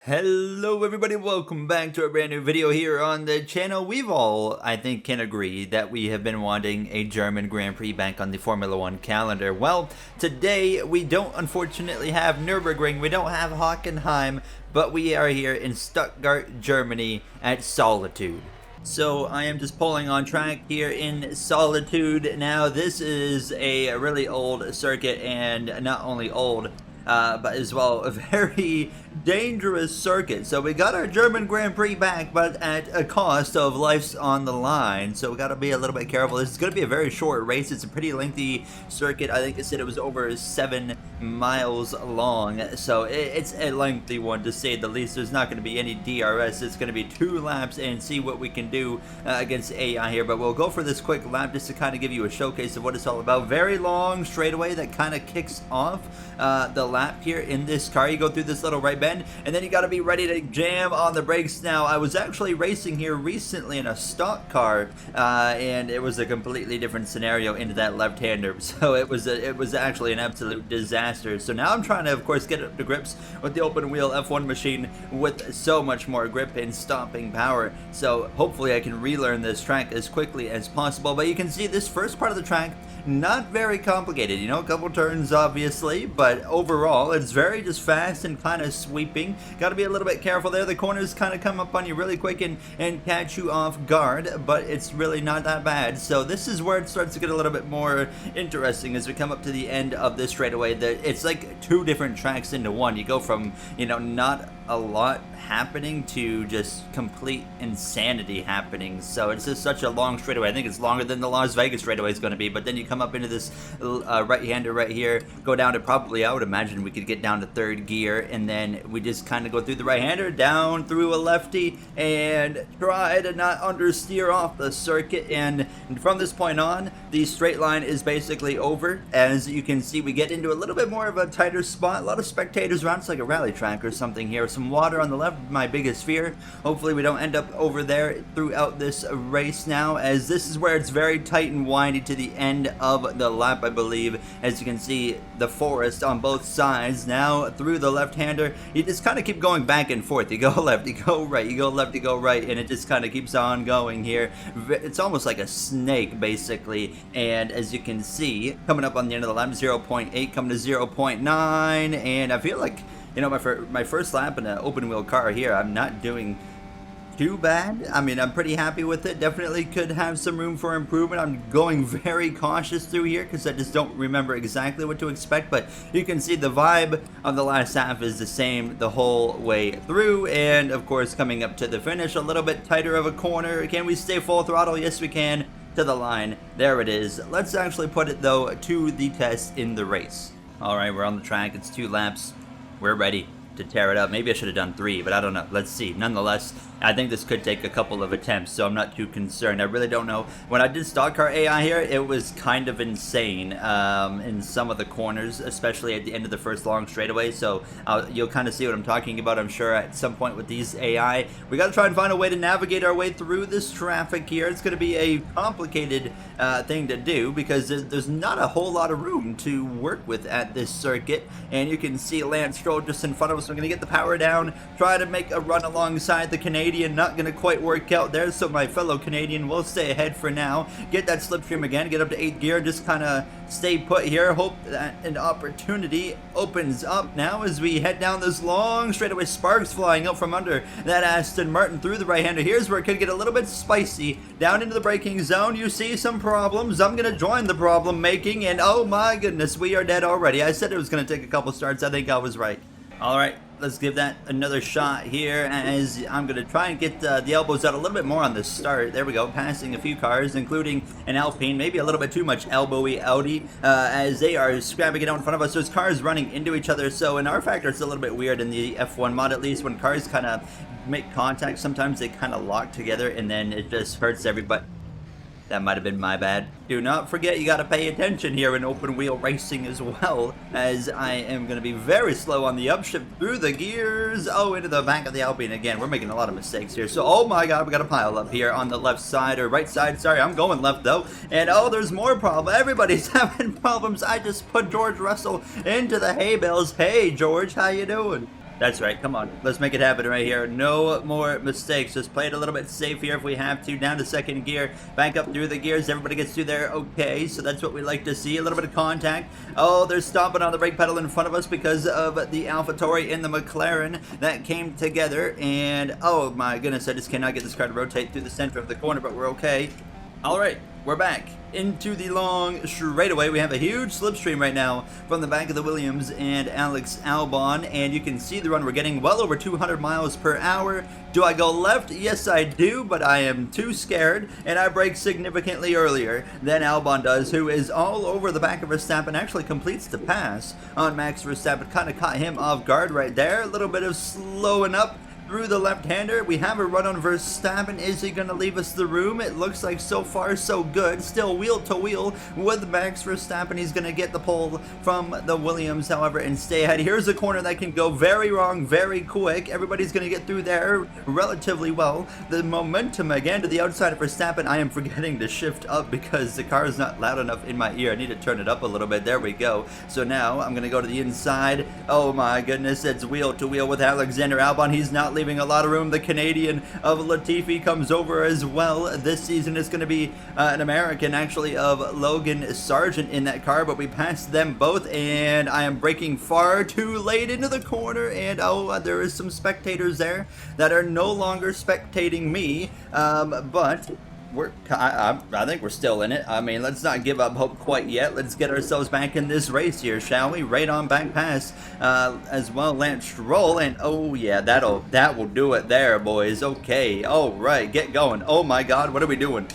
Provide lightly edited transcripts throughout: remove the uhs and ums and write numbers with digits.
Hello everybody, welcome back to a brand new video here on the channel. We've all, I think, can agree that we have been wanting a German Grand Prix back on the Formula 1 calendar. Well, today we don't unfortunately have Nürburgring, we don't have Hockenheim, but we are here in Stuttgart, Germany at Solitude. So I am just pulling on track here in Solitude. Now this is a really old circuit, and not only old, but as well a very dangerous circuit. So we got our German Grand Prix back, but at a cost of lives on the line. So we got to be a little bit careful. This is going to be a very short race. It's a pretty lengthy circuit. I think it said it was over 7 miles long. So it's a lengthy one to say the least. There's not going to be any DRS. It's going to be 2 laps and see what we can do against AI here. But we'll go for this quick lap just to kind of give you a showcase of what it's all about. Very long straightaway that kind of kicks off the lap here in this car. You go through this little right bend, and then you got to be ready to jam on the brakes. Now, I was actually racing here recently in a stock car, and it was a completely different scenario into that left-hander. So it was actually an absolute disaster. So now I'm trying to, of course, get up to grips with the open wheel F1 machine with so much more grip and stopping power. So hopefully I can relearn this track as quickly as possible. But you can see this first part of the track, not very complicated, you know, a couple turns obviously, but overall it's very just fast and kind of sweeping. Got to be a little bit careful there. The corners kind of come up on you really quick and catch you off guard, but it's really not that bad. So this is where it starts to get a little bit more interesting as we come up to the end of this straightaway. It's like 2 different tracks into one. You go from, you know, not a lot happening to just complete insanity happening. So it's just such a long straightaway. I think it's longer than the Las Vegas straightaway is going to be. But then you come up into this right-hander right here, go down to probably, I would imagine we could get down to 3rd gear, and then we just kind of go through the right-hander, down through a lefty, and try to not understeer off the circuit. And from this point on, the straight line is basically over. As you can see, we get into a little bit more of a tighter spot. A lot of spectators around. It's like a rally track or something here. Some water on the left, my biggest fear. Hopefully we don't end up over there throughout this race now, as this is where it's very tight and windy to the end of the lap, I believe. As you can see, the forest on both sides. Now through the left-hander, you just kind of keep going back and forth. You go left, you go right, you go left, you go right, and it just kind of keeps on going here. It's almost like a snake basically. And as you can see, coming up on the end of the lap, 0.8 coming to 0.9, and I feel like, you know, my first lap in an open wheel car here, I'm not doing too bad. I mean, I'm pretty happy with it. Definitely could have some room for improvement. I'm going very cautious through here because I just don't remember exactly what to expect, but you can see the vibe of the last half is the same the whole way through. And of course, coming up to the finish, a little bit tighter of a corner. Can we stay full throttle? Yes, we can. To the line. There it is. Let's actually put it, though, to the test in the race. All right, we're on the track. It's 2 laps. We're ready to tear it up. Maybe I should have done 3, but I don't know. Let's see. Nonetheless, I think this could take a couple of attempts, so I'm not too concerned. I really don't know. When I did stock car AI here, it was kind of insane in some of the corners, especially at the end of the first long straightaway. So you'll kind of see what I'm talking about, I'm sure, at some point with these AI. We got to try and find a way to navigate our way through this traffic here. It's going to be a complicated thing to do because there's not a whole lot of room to work with at this circuit. And you can see Lance Stroll just in front of us. We're going to get the power down, try to make a run alongside the Canadian. Not going to quite work out there, so my fellow Canadian will stay ahead for now. Get that slipstream again, get up to 8th gear, just kind of stay put here. Hope that an opportunity opens up now as we head down this long straightaway. Sparks flying out from under that Aston Martin through the right-hander. Here's where it could get a little bit spicy. Down into the braking zone, you see some problems. I'm going to join the problem making, and oh my goodness, we are dead already. I said it was going to take a couple starts. I think I was right. All right, let's give that another shot here as I'm going to try and get the elbows out a little bit more on the start. There we go, passing a few cars, including an Alpine, maybe a little bit too much elbowy Audi, as they are scrapping it out in front of us. There's cars running into each other, so in our factor, it's a little bit weird in the F1 mod, at least, when cars kind of make contact. Sometimes they kind of lock together, and then it just hurts everybody. That might have been my bad. Do not forget, you got to pay attention here in open wheel racing as well, as I am going to be very slow on the upshift through the gears. Oh, into the back of the Alpine again. We're making a lot of mistakes here. So, oh my god, we got a pile up here on the left side, or right side. Sorry, I'm going left though. And oh, there's more problems. Everybody's having problems. I just put George Russell into the hay bales. Hey, George, how you doing? That's right. Come on. Let's make it happen right here. No more mistakes. Just play it a little bit safe here if we have to. Down to second gear. Back up through the gears. Everybody gets through there. Okay, so that's what we like to see. A little bit of contact. Oh, they're stomping on the brake pedal in front of us because of the AlphaTauri and the McLaren that came together. And, oh my goodness, I just cannot get this car to rotate through the center of the corner, but we're okay. All right, we're back into the long straightaway. We have a huge slipstream right now from the back of the Williams and Alex Albon, and you can see the run. We're getting well over 200 miles per hour. Do I go left? Yes, I do, but I am too scared, and I brake significantly earlier than Albon does, who is all over the back of Verstappen, actually completes the pass on Max Verstappen. Kind of caught him off guard right there. A little bit of slowing up through the left-hander. We have a run on Verstappen. Is he going to leave us the room? It looks like so far so good. Still wheel to wheel with Max Verstappen. He's going to get the pole from the Williams, however, and stay ahead. Here's a corner that can go very wrong very quick. Everybody's going to get through there relatively well. The momentum again to the outside of Verstappen. I am forgetting to shift up because the car is not loud enough in my ear. I need to turn it up a little bit. There we go. So now I'm going to go to the inside. Oh my goodness, it's wheel to wheel with Alexander Albon. He's not leaving a lot of room. The Canadian of Latifi comes over as well. This season is going to be an American, actually, of Logan Sargent in that car, but we passed them both, and I am braking far too late into the corner, and oh, there is some spectators there that are no longer spectating me, but I think we're still in it. I mean, let's not give up hope quite yet. Let's get ourselves back in this race here, shall we? Right on back pass as well, Lance Stroll, and oh yeah, that will do it there, boys. Okay, all right, get going. Oh my God, what are we doing?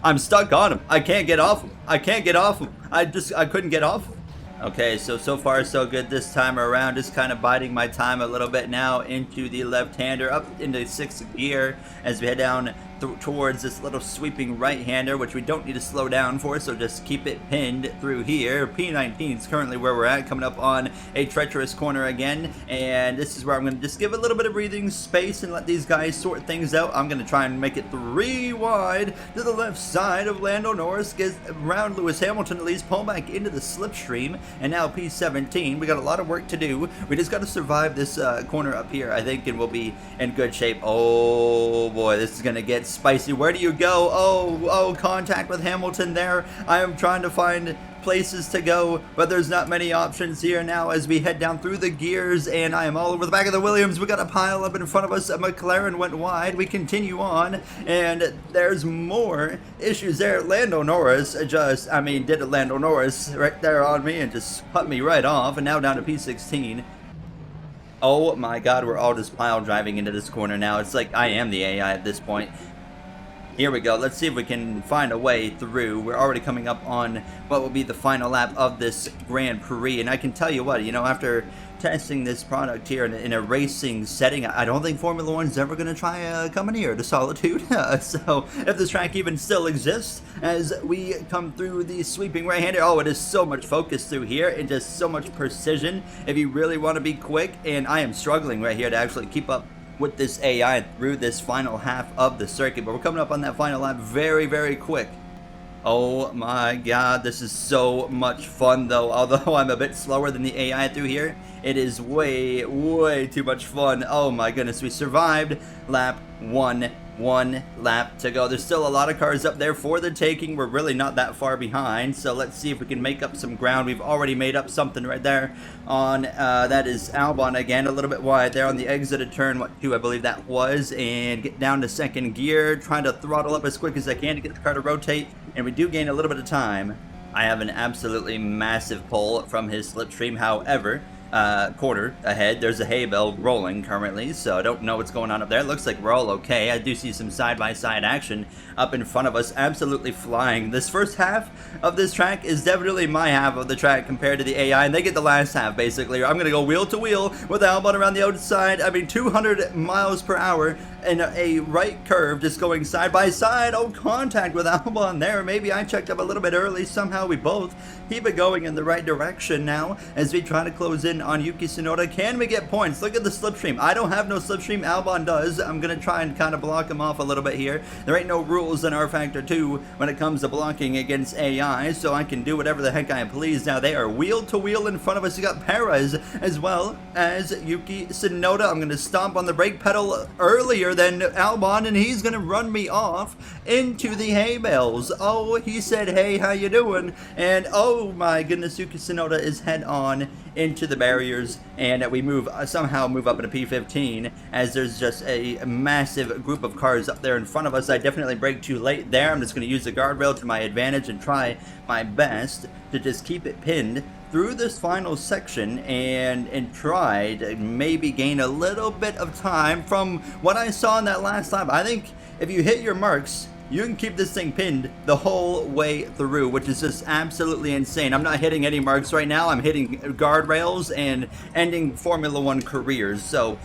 I'm stuck on him. I can't get off him. I can't get off him. I couldn't get off him. Okay, so far so good this time around. Just kind of biding my time a little bit now into the left-hander, up into sixth gear as we head down towards this little sweeping right-hander, which we don't need to slow down for, so just keep it pinned through here. P19 is currently where we're at, coming up on a treacherous corner again, and this is where I'm going to just give a little bit of breathing space and let these guys sort things out. I'm going to try and make it 3 wide to the left side of Lando Norris, get around Lewis Hamilton, at least pull back into the slipstream, and now P17. We got a lot of work to do. We just got to survive this corner up here, I think, and we'll be in good shape. Oh boy, this is going to get spicy. Where do you go? Oh, contact with Hamilton there. I am trying to find places to go, but there's not many options here now as we head down through the gears, and I am all over the back of the Williams. We got a pile up in front of us. A McLaren went wide. We continue on, and there's more issues there. Lando Norris did a Lando Norris right there on me and just cut me right off, and now down to P16. Oh my God, we're all just pile driving into this corner now. It's like I am the AI at this point. Here we go. Let's see if we can find a way through. We're already coming up on what will be the final lap of this Grand Prix. And I can tell you what, after testing this product here in a racing setting, I don't think Formula One's ever going to try coming here to Solitude. So if this track even still exists as we come through the sweeping right-hander, oh, it is so much focus through here and just so much precision if you really want to be quick. And I am struggling right here to actually keep up with this AI through this final half of the circuit, but we're coming up on that final lap very, very quick. Oh my God, this is so much fun though. Although I'm a bit slower than the AI through here, it is way, way too much fun. Oh my goodness, we survived lap 1. 1 lap to go. There's still a lot of cars up there for the taking. We're really not that far behind, so let's see if we can make up some ground. We've already made up something right there on that is Albon again, a little bit wide there on the exit of turn 2, I believe that was, and get down to second gear, trying to throttle up as quick as I can to get the car to rotate, and we do gain a little bit of time. I have an absolutely massive pull from his slipstream. However, corner ahead, there's a hay bale rolling currently, so I don't know what's going on up there. It looks like we're all okay. I do see some side-by-side action up in front of us, absolutely flying. This first half of this track is definitely my half of the track compared to the AI, and they get the last half, basically. I'm going to go wheel to wheel with Albon around the outside. 200 miles per hour in a right curve, just going side by side. Oh, contact with Albon there. Maybe I checked up a little bit early. Somehow we both keep it going in the right direction now as we try to close in on Yuki Tsunoda. Can we get points? Look at the slipstream. I don't have no slipstream. Albon does. I'm going to try and kind of block him off a little bit here. There ain't no rules in R Factor 2 when it comes to blocking against AI, so I can do whatever the heck I please. Now, they are wheel to wheel in front of us. You got Perez as well as Yuki Tsunoda. I'm going to stomp on the brake pedal earlier than Albon, and he's going to run me off into the hay bales. Oh, he said, hey, how you doing? And oh my goodness, Yuki Tsunoda is head on into the barriers, and we somehow move up into P15 as there's just a massive group of cars up there in front of us. I definitely braked too late there. I'm just going to use the guardrail to my advantage and try my best to just keep it pinned through this final section and try to maybe gain a little bit of time from what I saw in that last lap. I think if you hit your marks, you can keep this thing pinned the whole way through, which is just absolutely insane. I'm not hitting any marks right now. I'm hitting guardrails and ending Formula 1 careers. So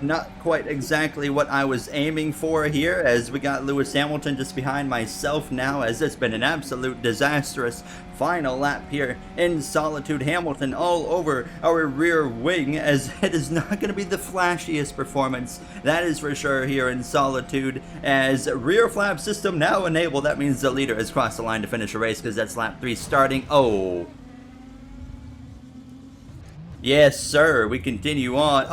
not quite exactly what I was aiming for here, as we got Lewis Hamilton just behind myself now, as it's been an absolute disastrous final lap here in Solitude. Hamilton all over our rear wing, as it is not going to be the flashiest performance, that is for sure, here in Solitude, as rear flap system now enabled. That means the leader has crossed the line to finish a race, because that's lap 3 starting. Oh, yes sir, we continue on.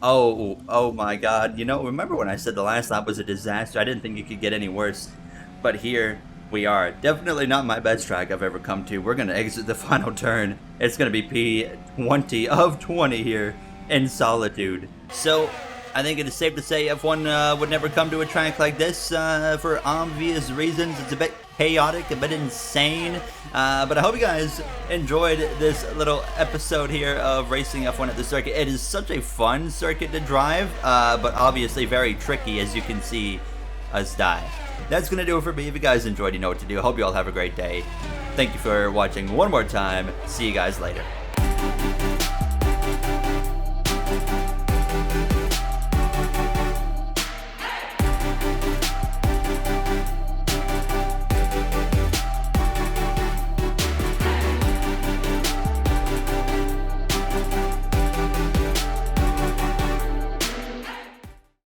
Oh my god. You know, remember when I said the last lap was a disaster? I didn't think it could get any worse, but here we are. Definitely not my best track I've ever come to. We're going to exit the final turn. It's going to be P20 of 20 here in Solitude. So I think it is safe to say F1 would never come to a track like this for obvious reasons. It's a bit chaotic, a bit insane, but I hope you guys enjoyed this little episode here of Racing F1 at the circuit. It is such a fun circuit to drive, but obviously very tricky, as you can see us die. That's going to do it for me. If you guys enjoyed, you know what to do. I hope you all have a great day. Thank you for watching one more time. See you guys later.